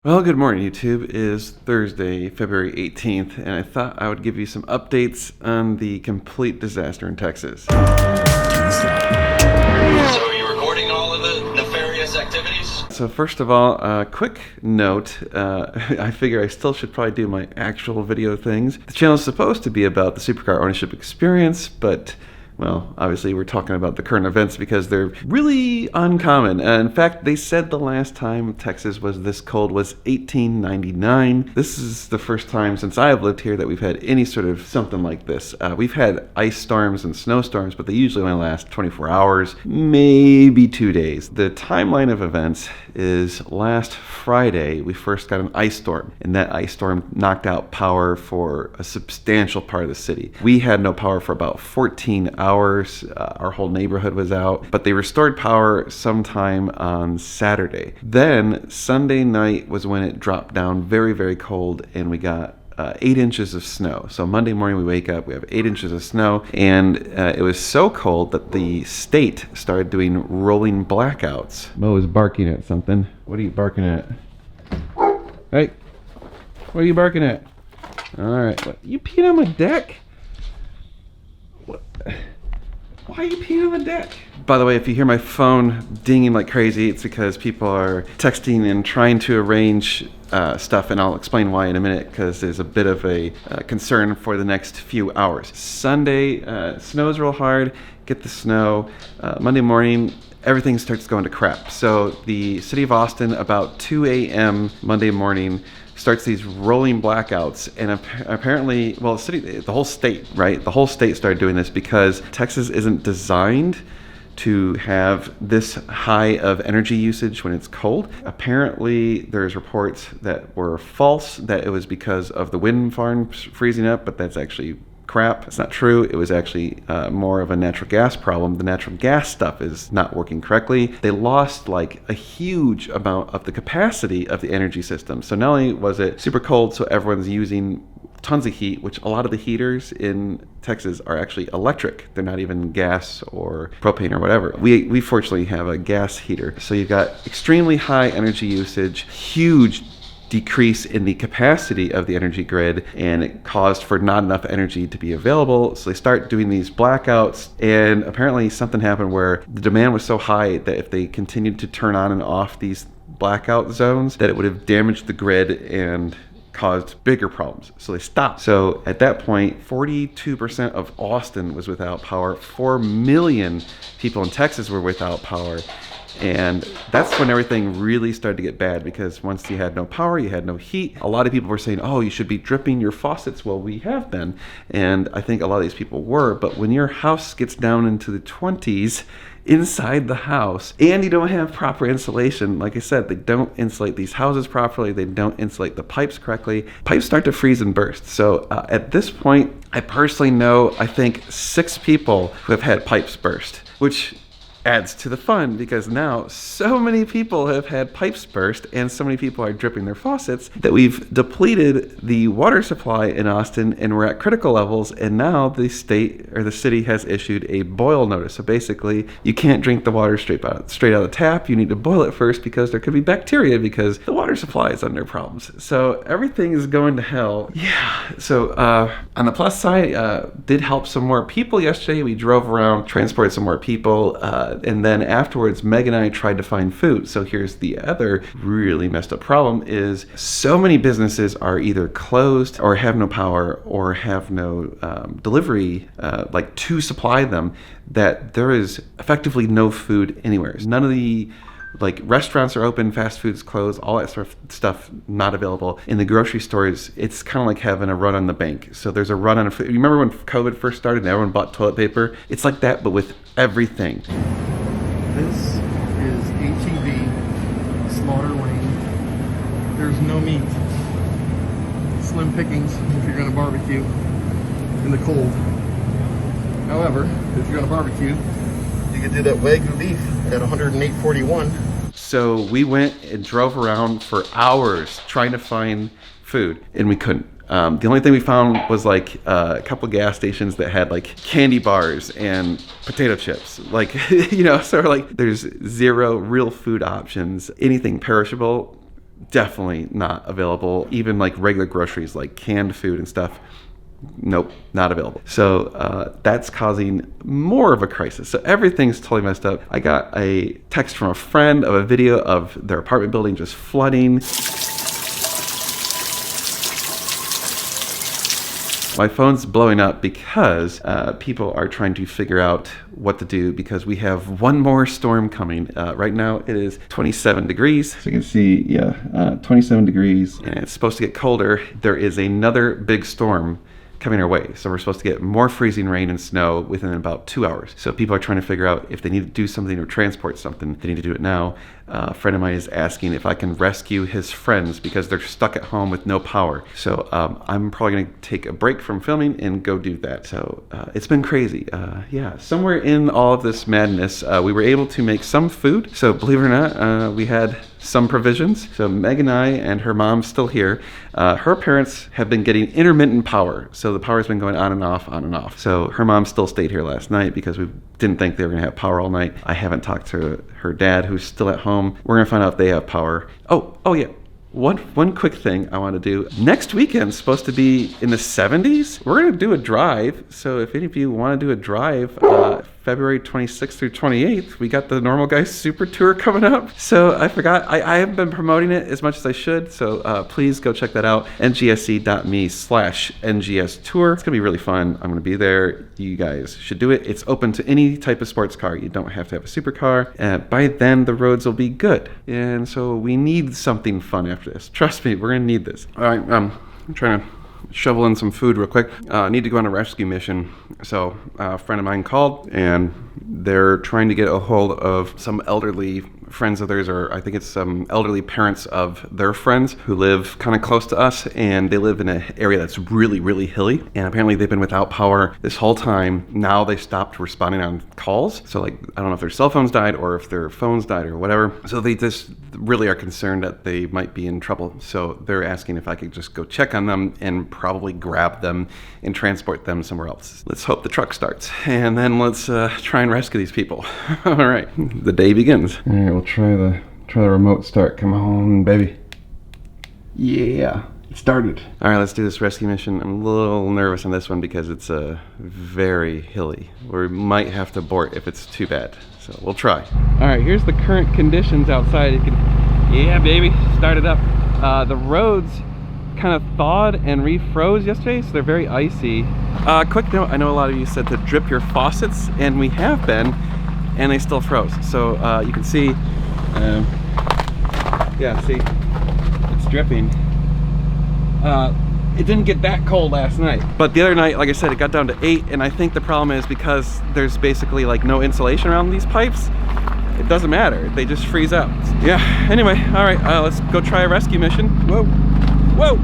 Well, good morning, YouTube. It is Thursday, February 18th, and I thought I would give you some updates on the complete disaster in Texas. So are you recording all of the nefarious activities? So first of all, quick note, I figure I still should probably do my actual video things. The channel is supposed to be about the supercar ownership experience, but well, obviously we're talking about the current events because they're really uncommon. In fact, they said the last time Texas was this cold was 1899. This is the first time since I've lived here that we've had any sort of something like this. We've had ice storms and snowstorms, but they usually only last 24 hours, maybe 2 days. The timeline of events is last Friday, we first got an ice storm, and that ice storm knocked out power for a substantial part of the city. We had no power for about 14 hours. Our whole neighborhood was out, but they restored power sometime on Saturday. Then Sunday night was when it dropped down very, very cold, and we got 8 inches of snow. So Monday morning we wake up, we have 8 inches of snow, and it was so cold that the state started doing rolling blackouts. Mo is barking at something. What are you barking at? Hey, what are you barking at? All right, what, you peeing on my deck? What? Why are you peeing on the deck? By the way, if you hear my phone dinging like crazy, it's because people are texting and trying to arrange stuff, and I'll explain why in a minute, because there's a bit of a concern for the next few hours. Sunday, snows real hard, get the snow. Monday morning, everything starts going to crap. So the city of Austin, about 2 a.m. Monday morning, starts these rolling blackouts, and apparently, well, the whole state, right? The whole state started doing this because Texas isn't designed to have this high of energy usage when it's cold. Apparently, there's reports that were false, that it was because of the wind farms freezing up, but that's actually crap. It's not true. It was actually more of a natural gas problem. The natural gas stuff is not working correctly. They lost like a huge amount of the capacity of the energy system. So not only was it super cold, so everyone's using tons of heat, which a lot of the heaters in Texas are actually electric. They're not even gas or propane or whatever. We fortunately have a gas heater. So you've got extremely high energy usage, huge decrease in the capacity of the energy grid, and it caused for not enough energy to be available. So they start doing these blackouts, and apparently something happened where the demand was so high that if they continued to turn on and off these blackout zones, that it would have damaged the grid and caused bigger problems. So they stopped. So at that point, 42% of Austin was without power. 4 million people in Texas were without power. And that's when everything really started to get bad, because once you had no power, you had no heat. A lot of people were saying, oh, you should be dripping your faucets. Well, we have been. And I think a lot of these people were. But when your house gets down into the 20s inside the house and you don't have proper insulation, like I said, they don't insulate these houses properly. They don't insulate the pipes correctly. Pipes start to freeze and burst. So at this point, I personally know, I think 6 people who have had pipes burst, which adds to the fun, because now so many people have had pipes burst and so many people are dripping their faucets that we've depleted the water supply in Austin, and we're at critical levels. And now the state or the city has issued a boil notice. So basically, you can't drink the water straight out of the tap. You need to boil it first, because there could be bacteria, because the water supply is under problems. So everything is going to hell. Yeah. So on the plus side, did help some more people yesterday. We drove around, transported some more people. And then afterwards, Meg and I tried to find food. So here's the other really messed up problem, is so many businesses are either closed or have no power or have no delivery like to supply them, that there is effectively no food anywhere. None of the like restaurants are open, fast food's closed, all that sort of stuff not available. In the grocery stores, it's kind of like having a run on the bank. So there's a run on food. You remember when COVID first started and everyone bought toilet paper? It's like that, but with everything. This is HEB Slaughter Lane. There's no meat. Slim pickings if you're gonna barbecue in the cold. However, if you're gonna barbecue, you can do that Wagyu beef at 108.41. So we went and drove around for hours trying to find food, and we couldn't. The only thing we found was like a couple gas stations that had like candy bars and potato chips. Like, you know, so like there's zero real food options. Anything perishable, definitely not available. Even like regular groceries, like canned food and stuff, nope, not available. So that's causing more of a crisis. So everything's totally messed up. I got a text from a friend of a video of their apartment building just flooding. My phone's blowing up because people are trying to figure out what to do because we have one more storm coming. Right now it is 27 degrees. So you can see, 27 degrees. And it's supposed to get colder. There is another big storm coming our way. So we're supposed to get more freezing rain and snow within about 2 hours. So people are trying to figure out if they need to do something or transport something, they need to do it now. A friend of mine is asking if I can rescue his friends because they're stuck at home with no power. So I'm probably going to take a break from filming and go do that. So it's been crazy. Somewhere in all of this madness, we were able to make some food. So believe it or not, we had some provisions. So Meg and I and her mom's still here. Her parents have been getting intermittent power. So the power's been going on and off, on and off. So her mom still stayed here last night because we didn't think they were gonna have power all night. I haven't talked to her dad, who's still at home. We're gonna find out if they have power. Oh yeah. One quick thing I want to do. Next weekend's supposed to be in the 70s. We're going to do a drive. So if any of you want to do a drive, February 26th through 28th, we got the Normal Guys Super Tour coming up. So I forgot, I haven't been promoting it as much as I should. So please go check that out. ngsc.me/NGS Tour. It's going to be really fun. I'm going to be there. You guys should do it. It's open to any type of sports car. You don't have to have a supercar. By then, the roads will be good. And so we need something fun after this. Trust me, we're going to need this. All right, I'm trying to shovel in some food real quick. I need to go on a rescue mission. So a friend of mine called and they're trying to get a hold of some elderly friends of theirs, or I think it's some elderly parents of their friends who live kind of close to us, and they live in an area that's really, really hilly. And apparently they've been without power this whole time. Now they stopped responding on calls. So like, I don't know if their cell phones died or if their phones died or whatever. So they just really are concerned that they might be in trouble. So they're asking if I could just go check on them and probably grab them and transport them somewhere else. Let's hope the truck starts, and then let's try and rescue these people. All right, the day begins. All right, we'll try the remote start. Come on, baby. Yeah, it started. All right, let's do this rescue mission. I'm a little nervous on this one because it's very hilly. We might have to abort if it's too bad. So we'll try. All right, here's the current conditions outside. Yeah, baby, start it up. The roads kind of thawed and refroze yesterday, so they're very icy. Quick note, I know a lot of you said to drip your faucets, and we have been, and they still froze. So you can see, see, it's dripping. It didn't get that cold last night, but the other night, like I said, it got down to 8, and I think the problem is because there's basically like no insulation around these pipes. It doesn't matter, they just freeze up. Yeah, anyway, all right, let's go try a rescue mission. Whoa. Whoa!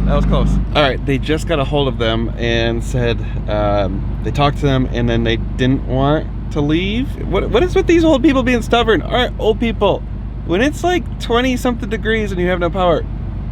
That was close. All right, they just got a hold of them and said they talked to them and then they didn't want to leave. What is with these old people being stubborn? All right, old people, when it's like 20-something degrees and you have no power,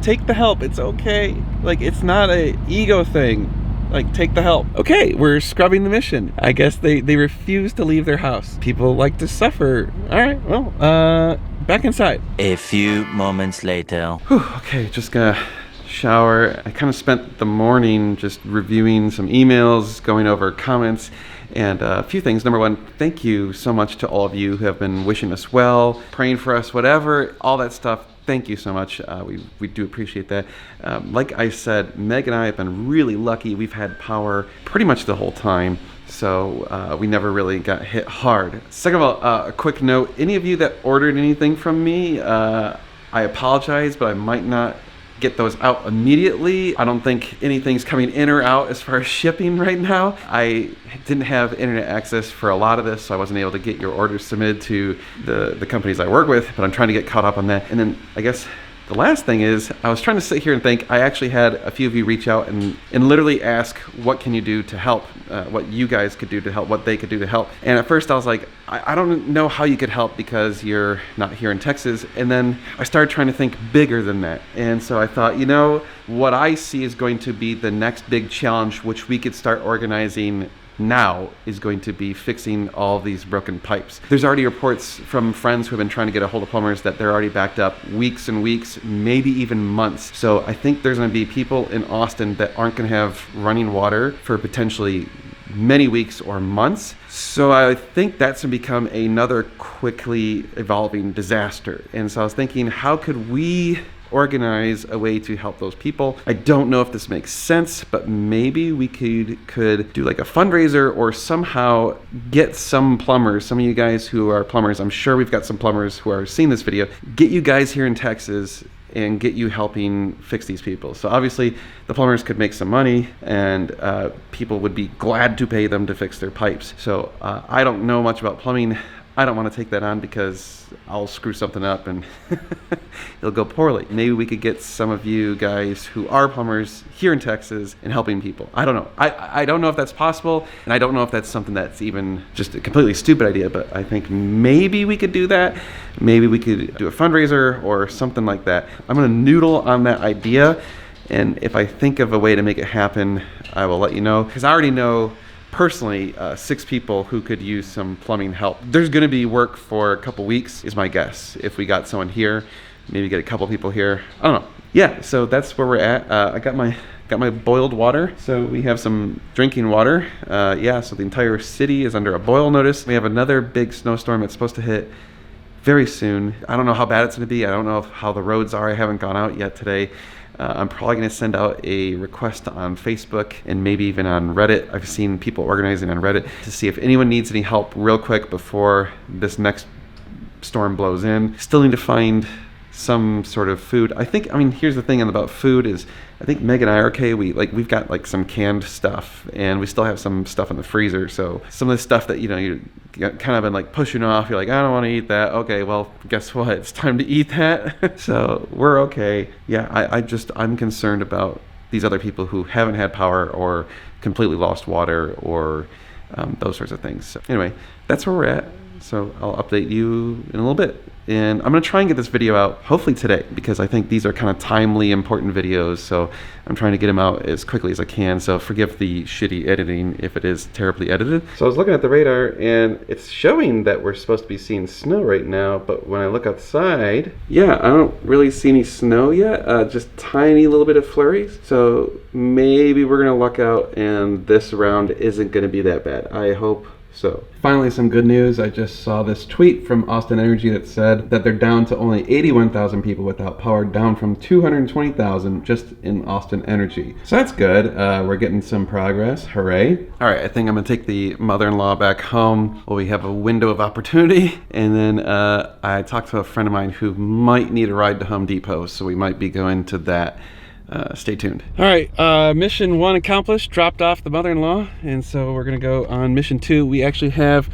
take the help. It's okay. Like, it's not a ego thing. Like, take the help. Okay, we're scrubbing the mission. I guess they refuse to leave their house. People like to suffer. All right, well, back inside. A few moments later. Whew, okay, just gonna shower. I kind of spent the morning just reviewing some emails, going over comments, and a few things. Number one, thank you so much to all of you who have been wishing us well, praying for us, whatever, all that stuff. Thank you so much. We do appreciate that. Like I said, Meg and I have been really lucky. We've had power pretty much the whole time, so we never really got hit hard. Second of all, a quick note, any of you that ordered anything from me, I apologize, but I might not get those out immediately. I don't think anything's coming in or out as far as shipping right now. I didn't have internet access for a lot of this, so I wasn't able to get your orders submitted to the companies I work with, but I'm trying to get caught up on that. And then I guess the last thing is, I was trying to sit here and think, I actually had a few of you reach out and literally ask, what can you do to help? What you guys could do to help, what they could do to help. And at first I was like, I don't know how you could help because you're not here in Texas. And then I started trying to think bigger than that. And so I thought, what I see is going to be the next big challenge, which we could start organizing now is going to be fixing all these broken pipes. There's already reports from friends who have been trying to get a hold of plumbers that they're already backed up weeks and weeks, maybe even months. So I think there's going to be people in Austin that aren't going to have running water for potentially many weeks or months. So I think that's going to become another quickly evolving disaster. And so I was thinking, how could we organize a way to help those people? I don't know if this makes sense, but maybe we could do like a fundraiser or somehow get some plumbers, some of you guys who are plumbers, I'm sure we've got some plumbers who are seeing this video, get you guys here in Texas and get you helping fix these people. So obviously the plumbers could make some money, and people would be glad to pay them to fix their pipes. So I don't know much about plumbing. I don't want to take that on because I'll screw something up and it'll go poorly. Maybe we could get some of you guys who are plumbers here in Texas and helping people. I don't know. I don't know if that's possible, and I don't know if that's something that's even just a completely stupid idea, but I think maybe we could do that. Maybe we could do a fundraiser or something like that. I'm gonna noodle on that idea, and if I think of a way to make it happen, I will let you know, because I already know personally 6 people who could use some plumbing help. There's going to be work for a couple weeks is my guess. If we got someone here, maybe get a couple people here, I don't know. Yeah, so that's where we're at. I got my boiled water, so we have some drinking water. Yeah, so the entire city is under a boil notice. We have another big snowstorm that's supposed to hit very soon. I don't know how bad it's going to be. I don't know how the roads are. I haven't gone out yet today. I'm probably going to send out a request on Facebook and maybe even on Reddit. I've seen people organizing on Reddit to see if anyone needs any help real quick before this next storm blows in. Still need to find some sort of food. I mean, here's the thing about food is, I think Meg and I are okay. We've got like some canned stuff, and we still have some stuff in the freezer. So some of the stuff that, you kind of been like pushing off, you're like, I don't want to eat that. Okay, well, guess what? It's time to eat that. So we're okay. Yeah, I'm concerned about these other people who haven't had power or completely lost water or those sorts of things. So anyway, that's where we're at. So I'll update you in a little bit. And I'm going to try and get this video out hopefully today, because I think these are kind of timely, important videos. So I'm trying to get them out as quickly as I can. So forgive the shitty editing if it is terribly edited. So I was looking at the radar, and it's showing that we're supposed to be seeing snow right now. But when I look outside, yeah, I don't really see any snow yet. Just tiny little bit of flurries. So maybe we're going to luck out and this round isn't going to be that bad. I hope so. Finally, some good news. I just saw this tweet from Austin Energy that said that they're down to only 81,000 people without power, down from 220,000 just in Austin Energy. So that's good. We're getting some progress. Hooray. All right, I think I'm gonna take the mother-in-law back home while we have a window of opportunity. And then I talked to a friend of mine who might need a ride to Home Depot, so we might be going to that. Stay tuned. All right, mission 1 accomplished, dropped off the mother-in-law, and so we're gonna go on mission 2. We actually have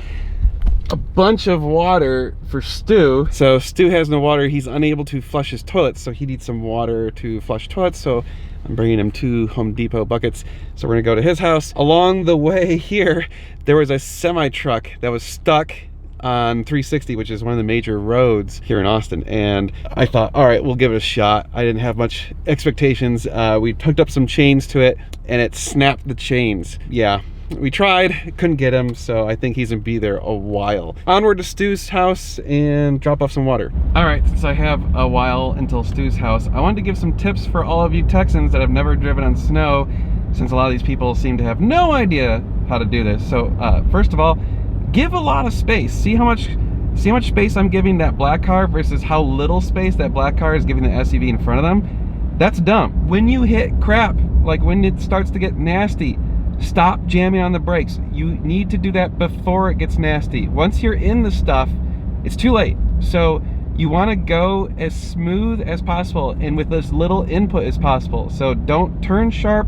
a bunch of water for Stu. So Stu has no water. He's unable to flush his toilets, so he needs some water to flush toilets. So I'm bringing him 2 Home Depot buckets. So we're gonna go to his house. Along the way here, there was a semi truck that was stuck on 360, which is one of the major roads here in Austin, and I thought, all right, we'll give it a shot. I didn't have much expectations. We hooked up some chains to it, and it snapped the chains. Yeah, we tried, couldn't get him, so I think he's gonna be there a while. Onward to Stu's house and drop off some water. All right, since I have a while until Stu's house, I wanted to give some tips for all of you Texans that have never driven on snow, since a lot of these people seem to have no idea how to do this. So first of all, give a lot of space. See how much space I'm giving that black car versus how little space that black car is giving the SUV in front of them. That's dumb. When you hit crap, like when it starts to get nasty, stop jamming on the brakes. You need to do that before it gets nasty. Once you're in the stuff, it's too late. So you want to go as smooth as possible and with as little input as possible. So don't turn sharp,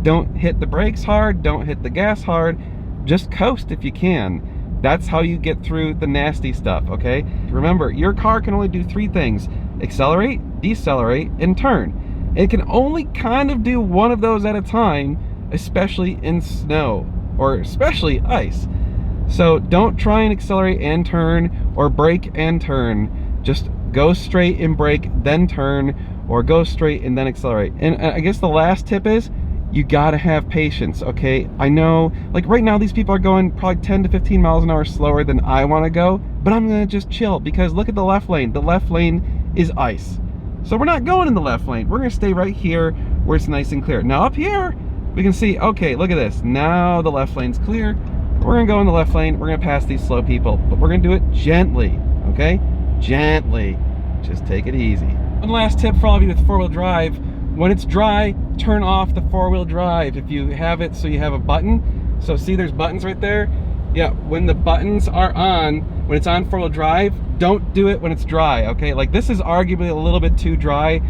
don't hit the brakes hard, don't hit the gas hard, just coast if you can. That's how you get through the nasty stuff, okay? Remember, your car can only do 3 things: accelerate, decelerate, and turn. It can only kind of do one of those at a time, especially in snow, or especially ice. So don't try and accelerate and turn, or brake and turn. Just go straight and brake, then turn, or go straight and then accelerate. And I guess the last tip is, You gotta have patience, okay? I know, like right now these people are going probably 10 to 15 miles an hour slower than I wanna go, but I'm gonna just chill because look at the left lane. The left lane is ice. So we're not going in the left lane. We're gonna stay right here where it's nice and clear. Now up here, we can see, okay, look at this. Now the left lane's clear. We're gonna go in the left lane. We're gonna pass these slow people, but we're gonna do it gently, okay? Gently. Just take it easy. One last tip for all of you with four-wheel drive. When it's dry, turn off the four-wheel drive. If you have it so you have a button. So see there's buttons right there? Yeah, when the buttons are on, when it's on four-wheel drive, don't do it when it's dry, okay? Like this is arguably a little bit too dry.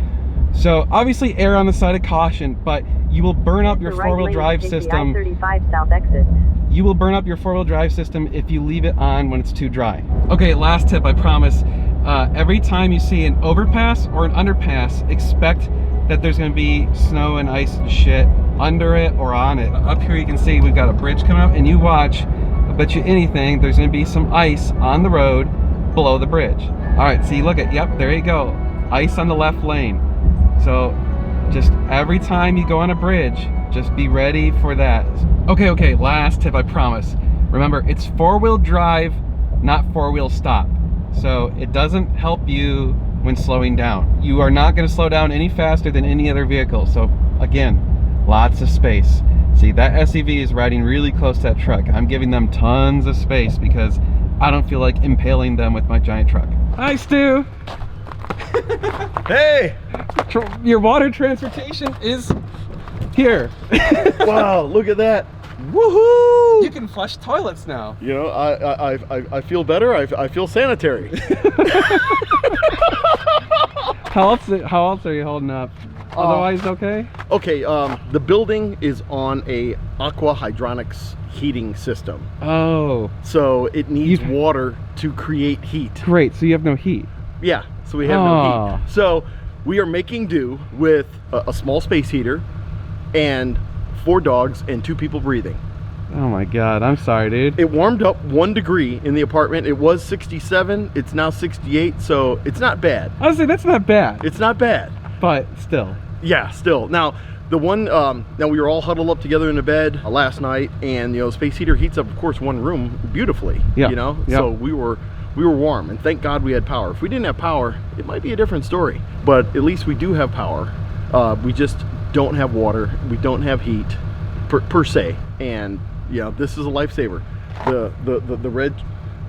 So obviously err on the side of caution, but you will burn up your four-wheel drive system. I-35 south exit. You will burn up your four-wheel drive system if you leave it on when it's too dry. Okay, last tip, I promise. Every time you see an overpass or an underpass, expect that there's gonna be snow and ice and shit under it or on it. Up here you can see we've got a bridge coming up, and you watch, I bet you anything, there's gonna be some ice on the road below the bridge. All right, see, look at, yep, there you go. Ice on the left lane. So just every time you go on a bridge, just be ready for that. Okay, last tip, I promise. Remember, it's four-wheel drive, not four-wheel stop. So it doesn't help you when slowing down. You are not gonna slow down any faster than any other vehicle. So again, lots of space. See, that SUV is riding really close to that truck. I'm giving them tons of space because I don't feel like impaling them with my giant truck. Hi, Stu. Hey! Your water transportation is here. Wow, look at that. Woohoo! You can flush toilets now. You know, I feel better. I feel sanitary. How else are you holding up? Otherwise, okay? Okay, the building is on a aqua hydronics heating system. Oh. So it needs water to create heat. Great, so you have no heat. Yeah, so we have no heat. So we are making do with a small space heater and 4 dogs and 2 people breathing. Oh my God, I'm sorry, dude. It warmed up 1 degree in the apartment. It was 67, it's now 68, so it's not bad. I was saying, that's not bad. It's not bad. But still. Yeah, still. Now, the one, now we were all huddled up together in the bed last night, and, you know, space heater heats up, of course, 1 room beautifully, yeah. You know? Yeah. So we were warm, and thank God we had power. If we didn't have power, it might be a different story. But at least we do have power. We just don't have water. We don't have heat, per se. And, you know, this is a lifesaver. The red...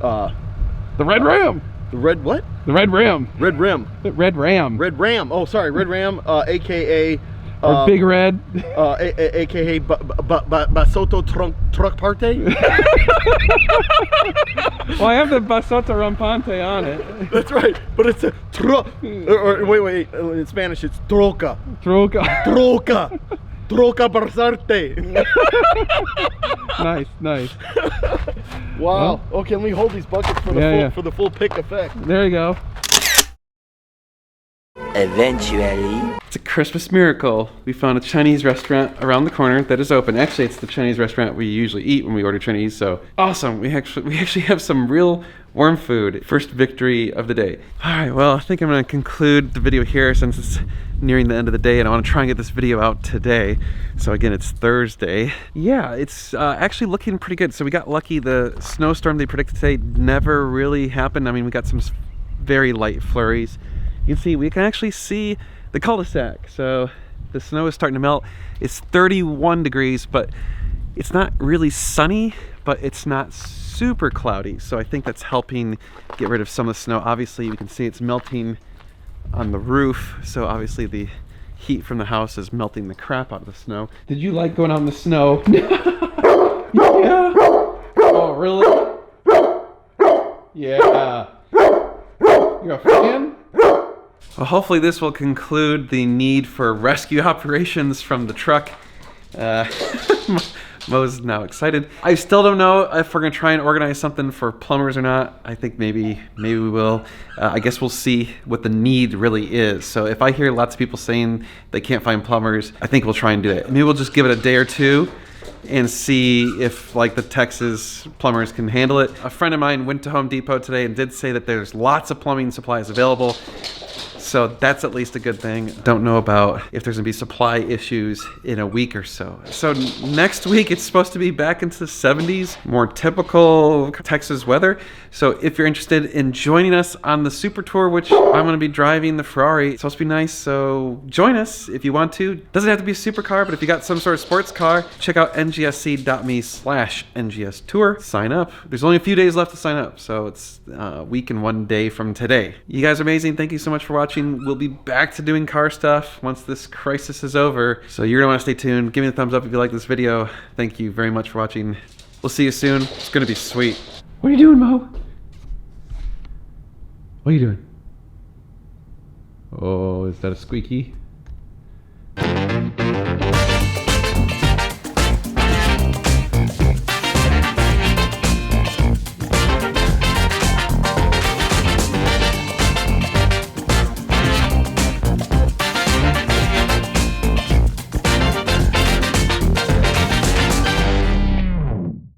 The Red Ram! The red what? The Red Ram. Red Rim. The Red Ram. Red Ram. Oh, sorry, Red Ram, aka... or Big Red. AKA Basoto Truck Parte. Well, I have the Basoto Rampante on it. That's right, but it's a truck. Or wait, in Spanish it's troca. Troca. Troca. Troca Barsarte. Nice. Wow. Okay, let me hold these buckets for the for the full pick effect. There you go. Eventually. It's a Christmas miracle. We found a Chinese restaurant around the corner that is open. Actually, it's the Chinese restaurant we usually eat when we order Chinese, so awesome. We actually have some real warm food. First victory of the day. All right, well, I think I'm gonna conclude the video here since it's nearing the end of the day and I wanna try and get this video out today. So again, it's Thursday. Yeah, it's actually looking pretty good. So we got lucky. The snowstorm they predicted today never really happened. I mean, we got some very light flurries. You can see, we can actually see the cul-de-sac. So the snow is starting to melt. It's 31 degrees, but it's not really sunny, but it's not super cloudy. So I think that's helping get rid of some of the snow. Obviously, you can see it's melting on the roof. So obviously the heat from the house is melting the crap out of the snow. Did you like going out in the snow? Yeah. Oh, really? Yeah. You're a fan? Well, hopefully this will conclude the need for rescue operations from the truck. Mo's now excited. I still don't know if we're gonna try and organize something for plumbers or not. I think maybe we will. I guess we'll see what the need really is. So if I hear lots of people saying they can't find plumbers, I think we'll try and do it. Maybe we'll just give it a day or two and see if like the Texas plumbers can handle it. A friend of mine went to Home Depot today and did say that there's lots of plumbing supplies available. So that's at least a good thing. Don't know about if there's gonna be supply issues in a week or so. So next week it's supposed to be back into the 70s, more typical Texas weather. So if you're interested in joining us on the Super Tour, which I'm gonna be driving the Ferrari, it's supposed to be nice, so join us if you want to. Doesn't have to be a supercar, but if you got some sort of sports car, check out ngsc.me/NGS Tour. Sign up. There's only a few days left to sign up, so it's a week and 1 day from today. You guys are amazing. Thank you so much for watching. We'll be back to doing car stuff once this crisis is over, so you're gonna want to stay tuned. Give me a thumbs up if you like this video. Thank you very much for watching. We'll see you soon. It's gonna be sweet. What are you doing, Mo? What are you doing? Oh, is that a squeaky?